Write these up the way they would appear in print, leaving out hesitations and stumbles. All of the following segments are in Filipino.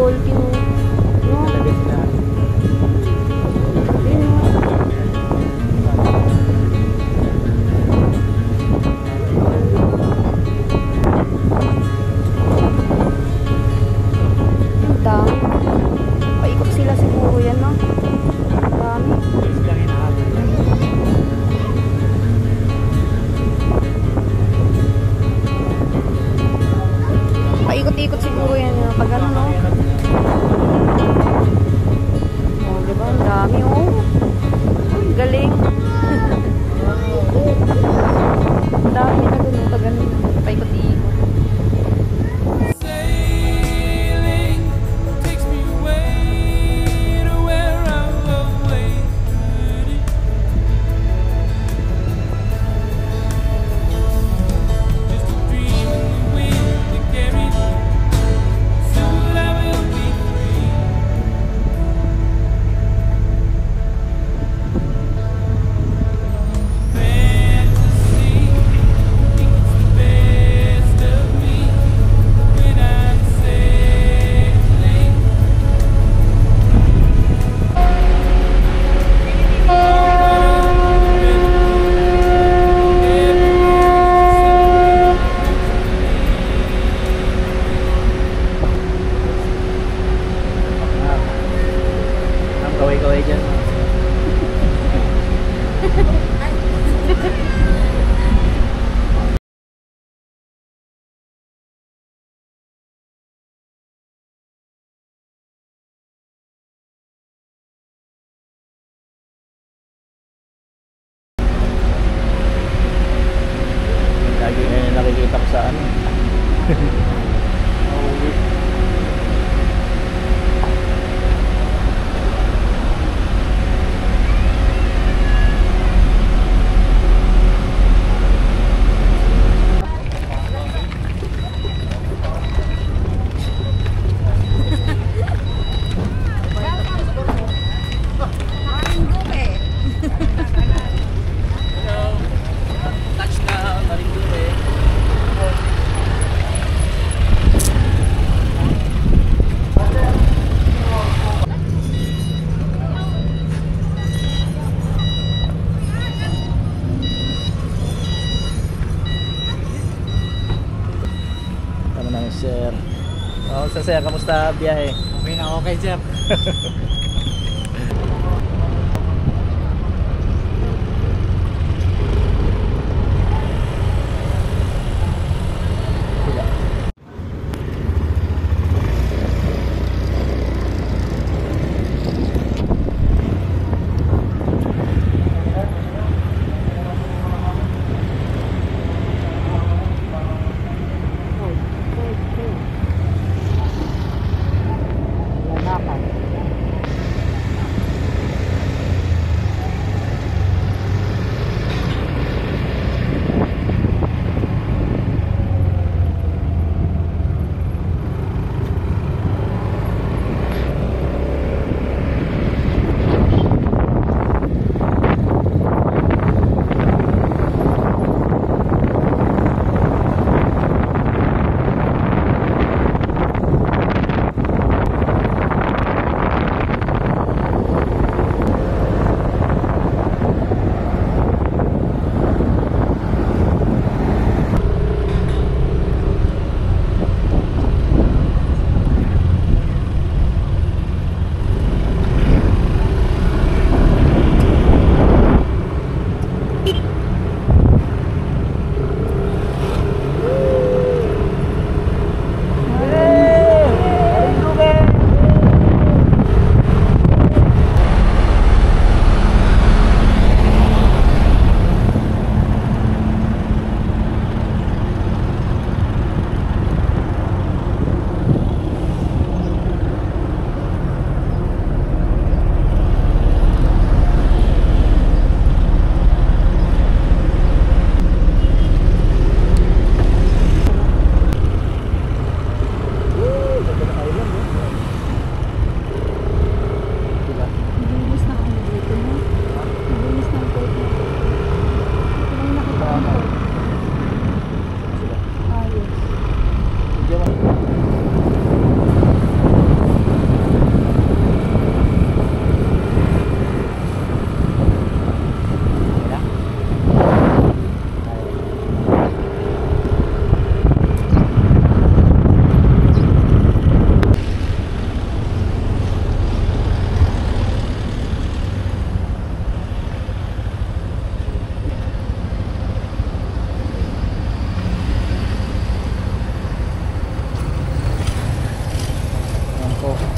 dolphin. No? Talaga sila. Ayun, no? Ang dami. Paikot sila siguro yan, no? Ang dami. Silang hinahabol yan. Paikot-ikot siguro yan. Pag ano, no? Oh, diba? Ang dami, oh. Ang galing. Ang dami na dun, oh. Pag ano, paikot-ikot. Sailing takes me away to where I've always wanted. Just a dream in the wind that carries me. Soon I will be free. Fantasy, think it's the best of me when I'm sailing. Ang kaway-kaway dyan. Lagi nakikita ko sa ano. Touchdown, Marinduque. Tama namin sir. Oh, sa sir, kamusta biyahe? Okay na, okay sir.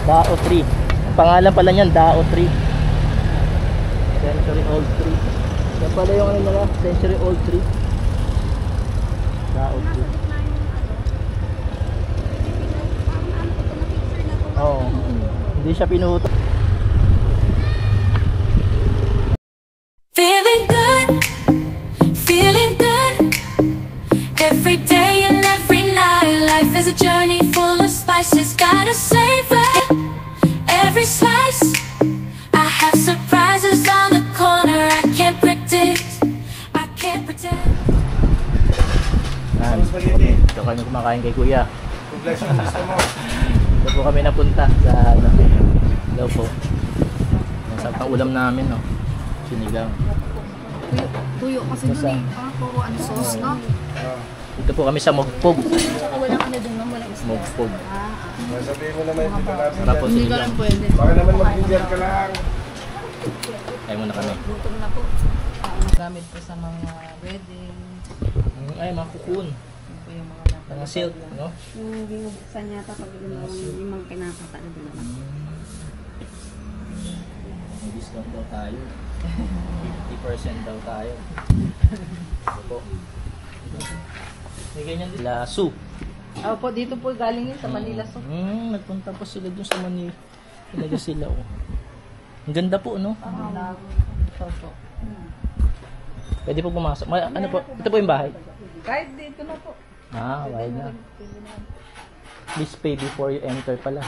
Dao Tree. Ang pangalan pala niyan, Dao Tree. Century Old Tree. Yan pala yung ano nila, Century Old Tree. Dao Tree. Oo. Hindi siya pinuto. Feeling good, feeling good. Every day and every night, life is a journey full of spices. Gotta savor every slice. I have surprises on the corner. I can't predict, I can't pretend. Ito kami kumakain kay Kuya. Ito po kami napunta sa ano. Hello po. Ang sarap ng ulam namin, no. Sinigang. Tuyo kasi dun eh. Puro ano sauce, no? Dito po kami sa Mogpog. Walang ano dun, no? Walang isda. Mogpog. Sabihin mo naman dito natin. Sarap po Hindi ka sinigang. lang pwede. Baka naman mag-ginger ka lang. Ay muna kami. Gutom na po. Gamit po sa mga wedding, Ay, mga kukun. yun po yung mga Mga silk, no? Yung binubuksan yata pag yung mga kinakata na dun. May discount daw tayo. 50% daw tayo. Ito po. May ganyan din. Lasu. Opo, dito po galing yun sa Manila. So, Nagpunta pa sila dun sa Manila. Talaga sila, oh. Ang ganda po, no? opo. Pwede po pumasok. Ano po? Ito po yung bahay. Kahit dito na po. Ah, wild na. Please pay before you enter pala.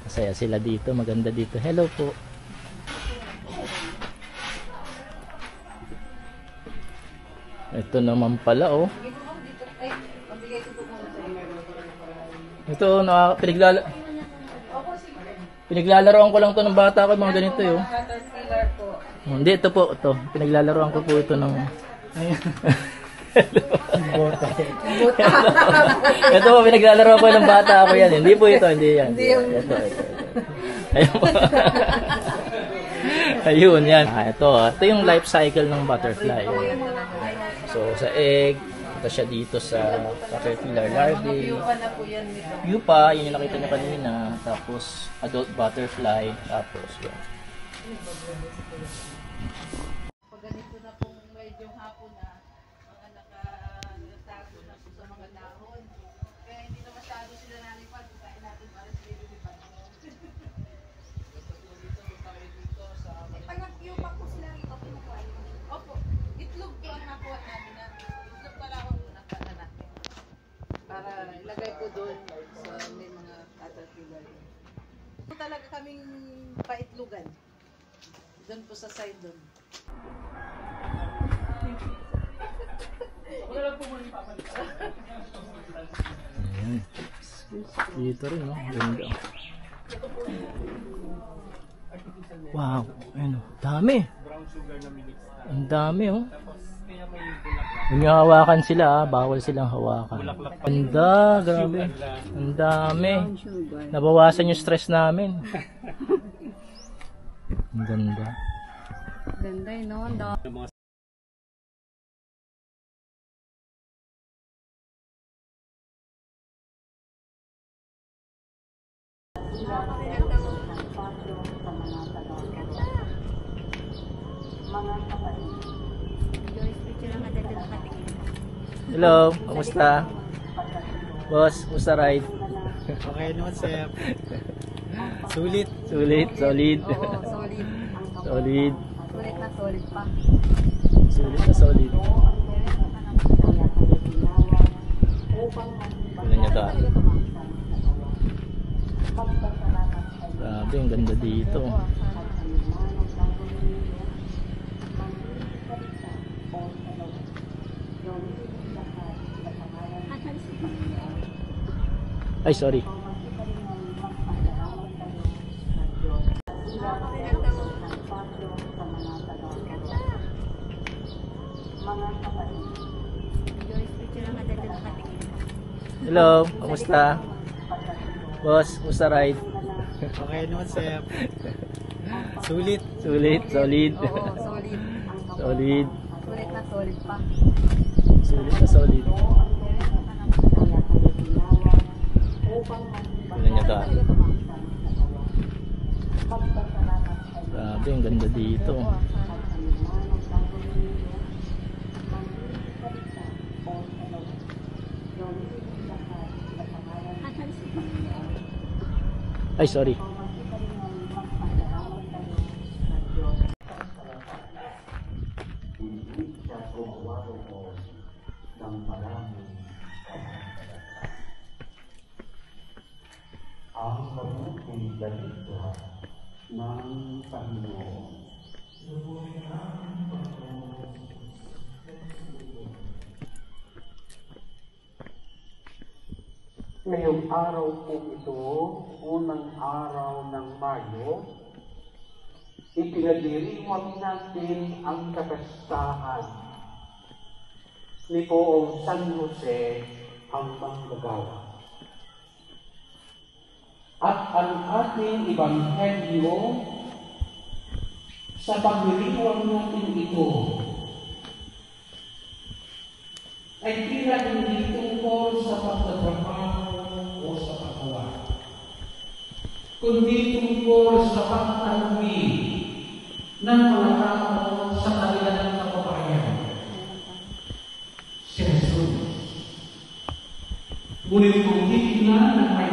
Masaya sila dito. Maganda dito. Hello po. Ito naman pala, oh. Ito, pinaglalaroan ko lang to ng bata ko, mga ganito, oh. Caterpillar po. Hindi, ito po, ito. Pinaglalaroan ko po ito ng... Ito po, pinaglalaroan ko ng bata ako yan. Hindi po ito, hindi yan. Ito. Ayun po. Ayun, yan. Ito yung life cycle ng butterfly. So, sa egg, ito siya dito sa caterpillar larvae. Pupa na po yan nito. Pupa, yun yung nakita niyo kanina. Tapos, adult butterfly. Tapos, yan. Pag ganito na pong medyo hapon na, mga nakatago na po sa mga dahon. Kaya hindi na masyado sila nalipad. Kain natin para sa lilipad. Pag nag-iupak po sila ito, pinukuha nyo. Opo, itlog po ang nakuha namin na. Itlog pala ako nakana natin. Para ilagay po doon sa may mga caterpillar. Talaga kaming paitlugan. Doon po sa side doon. Ayan. Dito rin, no? Ganda. Wow. Ayun, oh. Dami. Ang dami, oh. Huwag niyo hawakan sila, ah. Bawal silang hawakan. Ganda, grabe. Ang dami. Nabawasan yung stress namin. Ang ganda. Ganda yun, no? Hello, kamusta? Boss, kumusta ride? Okay naman, sir. Sulit. Sulit, solid. Oo, solid. Solid. Sulit na solid pa. Sulit na solid. Tignan niyo to, ah. Grabe, ang ganda dito. Ay, sorry. Hello, kamusta? Boss, kumusta ride? Okay naman, sir. Sulit. Sulit, solid. Oo, solid. Solid. Sulit na solid pa. Sulit na solid. Tignan nyo to. Grabe, ang ganda dito. Ay, sorry. Ang mabuting balita ng Panginoon. Ngayong araw po ito, unang araw ng Mayo, ipinadiriwang natin ang kapistahan ni Poong San Jose ang Manggagawa. At ang ating Ebanghelyo sa pagdiriwang natin ito ay tila hindi tungkol sa pagtatrabaho o sa paggawa, kundi tungkol sa pagtaluwi ng mga tao sa kanilang kababayan, si Jesus. Ngunit kung hindi na ng may